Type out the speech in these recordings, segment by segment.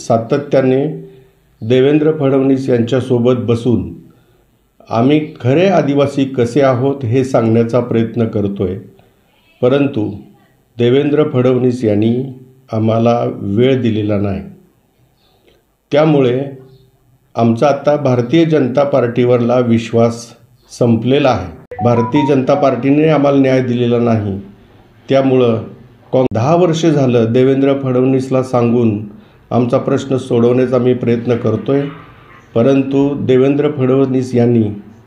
सातत्याने देवेंद्र फडणवीस यांच्यासोबत बसून आम्ही खरे आदिवासी कसे आहोत हे सांगण्याचा प्रयत्न करतो आहे, परंतु देवेंद्र फडणवीस यांनी आम्हाला वेळ दिलेला नाही। त्यामुळे आमचा आता भारतीय जनता पार्टीवरला विश्वास संपलेला आहे। भारतीय जनता पार्टीने आम्हाला न्याय दिलेला नाही, त्यामुळं 10 वर्ष झालं देवेंद्र फडणवीसला सांगून आमचा प्रश्न सोडवण्याचा मी प्रयत्न करतो आहे, परंतु देवेंद्र फडणवीस यांनी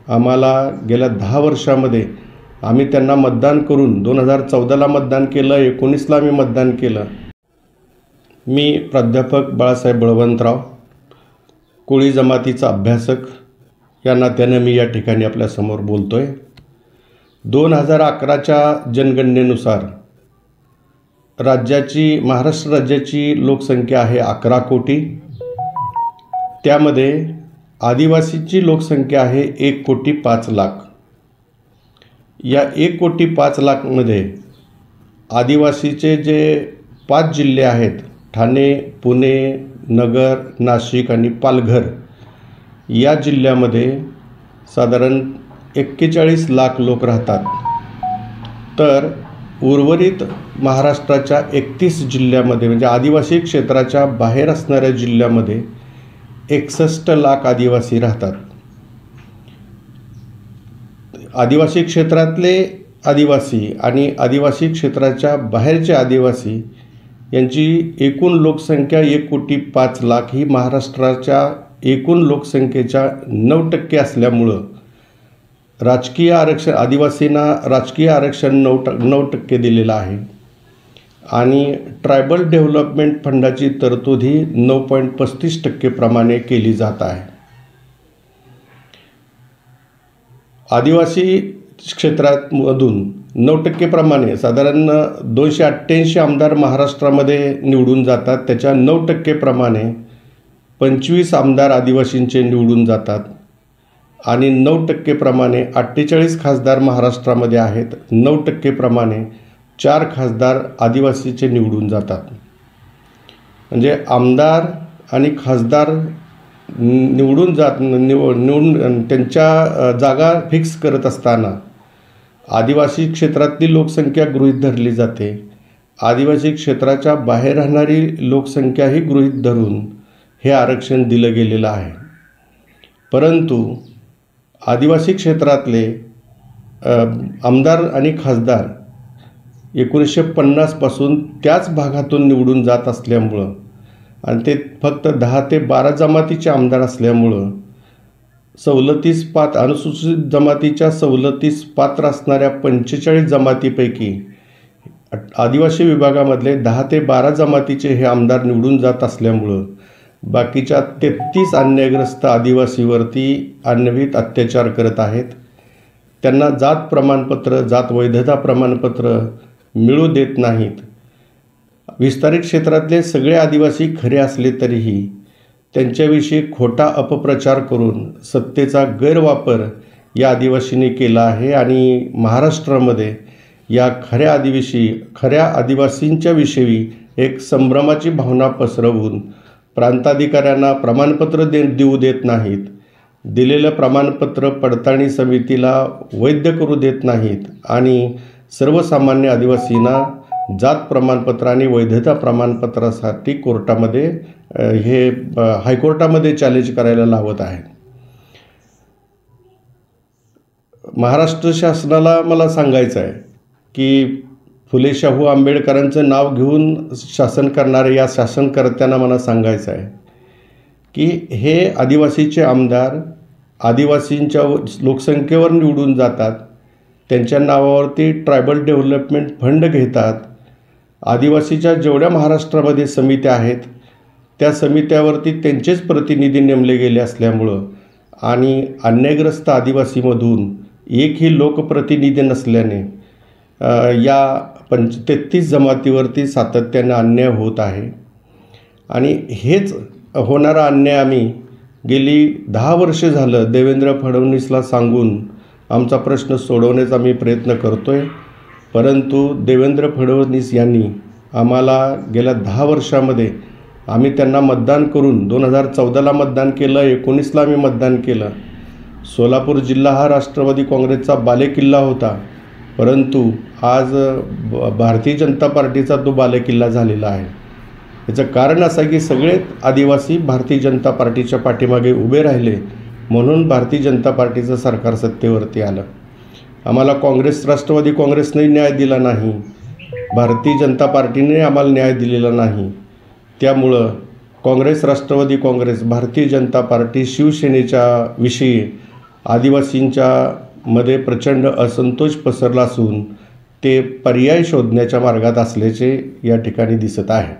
आम्हाला गेल्या 10 वर्षामध्ये आम्ही त्यांना मतदान करून 2014ला मतदान केलं, 19ला आम्ही मतदान केलं। मी प्राध्यापक बाळासाहेब बळवंतराव, कोळी जमातीचा अभ्यासक या नात्याने मी या ठिकाणी आपल्यासमोर बोलतो आहे। 2011च्या जनगणनेनुसार महाराष्ट्र राज्याची लोकसंख्या आहे 11 कोटी। त्यामध्ये आदिवासीची लोकसंख्या आहे 1,05,00,000। या 1,05,00,000मध्ये आदिवासीचे जे 5 जिल्हे आहेत, ठाणे, पुणे, नगर, नाशिक आणि पालघर, या जिल्ह्यामध्ये साधारण 41 लाख लोक राहतात। तर उर्वरित महाराष्ट्राच्या 31 जिल्ह्यामध्ये म्हणजे आदिवासी क्षेत्राच्या बाहेर असणाऱ्या जिल्ह्यामध्ये 61 लाख आदिवासी राहतात। आदिवासी क्षेत्रातले आदिवासी आणि आदिवासी क्षेत्राच्या बाहेरचे आदिवासी यांची एकूण लोकसंख्या 1,05,00,000 ही महाराष्ट्राच्या एकूण लोकसंख्येच्या 9% असल्यामुळं राजकीय आरक्षण आदिवासींना राजकीय आरक्षण 9% दिलेलं आहे आणि ट्रायबल डेव्हलपमेंट फंडाची तरतूद ही 9.35% प्रमाणे केली जात आहे। आदिवासी क्षेत्रामधून 9% प्रमाणे साधारण 288 आमदार महाराष्ट्रामध्ये निवडून जातात। त्याच्या 9% प्रमाणे 25 आमदार आदिवासींचे निवडून जातात आणि 9% प्रमाणे 48 खासदार महाराष्ट्रामध्ये आहेत। 9% प्रमाणे 4 खासदार आदिवासीचे निवडून जातात। म्हणजे आमदार आणि खासदार निवडून त्यांच्या जागा फिक्स करत असताना आदिवासी क्षेत्रातली लोकसंख्या गृहीत धरली जाते। आदिवासी क्षेत्राच्या बाहेर राहणारी लोकसंख्याही गृहीत धरून हे आरक्षण दिलं गेलेलं आहे। परंतु आदिवासी क्षेत्रातले आमदार आणि खासदार 1950 पासून त्याच भागातून निवडून जात असल्यामुळं आणि ते फक्त 10 ते 12 जमातीचे आमदार असल्यामुळं सवलतीस पात्र अनुसूचित जमातीच्या सवलतीस पात्र असणाऱ्या 45 जमातीपैकी आदिवासी विभागामधले 10 ते 12 जमातीचे हे आमदार निवडून जात असल्यामुळं बाकीच्या 33 अन्यायग्रस्त आदिवासीवरती अन्यविध अत्याचार करत आहेत। त्यांना जात प्रमाणपत्र, जात वैधता प्रमाणपत्र मिळू देत नाहीत। विस्तारित क्षेत्रातले सगळे आदिवासी खरे असले तरीही त्यांच्याविषयी खोटा अपप्रचार करून सत्तेचा गैरवापर या आदिवासींनी केला आहे आणि महाराष्ट्रामध्ये या खऱ्या आदिवासींच्या विषयी एक संभ्रमाची भावना पसरवून प्रांताधिकाऱ्यांना प्रमाणपत्र देऊ देत नाहीत, दिलेलं प्रमाणपत्र पडताळणी समितीला वैध करू देत नाहीत आणि सर्वसामान्य आदिवासींना जात प्रमाणपत्र आणि वैधता प्रमाणपत्रासाठी कोर्टामध्ये हायकोर्टामध्ये चॅलेंज करायला लावत आहेत। महाराष्ट्र शासनाला मला सांगायचं आहे की फुले शाहू आंबेडकरांचं नाव घेऊन शासन करणारे या शासनकर्त्यांना मला सांगायचं आहे की हे आदिवासीचे आमदार आदिवासींच्या लोकसंख्येवर निवडून जातात, त्यांच्या नावावरती ट्रायबल डेव्हलपमेंट फंड घेतात। आदिवासीच्या जेवढ्या महाराष्ट्रामध्ये समित्या आहेत त्या समित्यावरती त्यांचेच प्रतिनिधी नेमले गेले असल्यामुळं आणि अन्यायग्रस्त आदिवासीमधून एकही लोकप्रतिनिधी नसल्याने या 33 जमातीवरती सातत्याने अन्याय होत आहे आणि हेच होणारा अन्याय आम्ही गेली 10 वर्ष झालं देवेंद्र फडणवीसला सांगून आमचा प्रश्न सोडवण्याचा मी प्रयत्न करतो आहे, परंतु देवेंद्र फडणवीस यांनी आम्हाला गेल्या 10 वर्षामध्ये आम्ही त्यांना मतदान करून 2014ला मतदान केलं, 19ला आम्ही मतदान केलं. सोलापूर जिल्हा हा राष्ट्रवादी काँग्रेसचा बालेकिल्ला होता, परंतु आज भारतीय जनता पार्टीचा तो बालेकिल्ला झालेला आहे. याचं कारण असं आहे की सगळे आदिवासी भारतीय जनता पार्टीच्या पाठीमागे उभे राहिले, म्हणून भारतीय जनता पार्टीचं सरकार सत्तेवरती आलं. आम्हाला राष्ट्रवादी काँग्रेसने न्याय दिला नाही, भारतीय जनता पार्टीने आम्हाला न्याय दिलेला नाही. त्यामुळं राष्ट्रवादी काँग्रेस, भारतीय जनता पार्टी, शिवसेनेच्या विषयी आदिवासींच्या मध्ये प्रचंड असंतोष पसरला असून ते पर्याय शोधण्याच्या मार्गात असल्याचे या ठिकाणी दिसत आहे.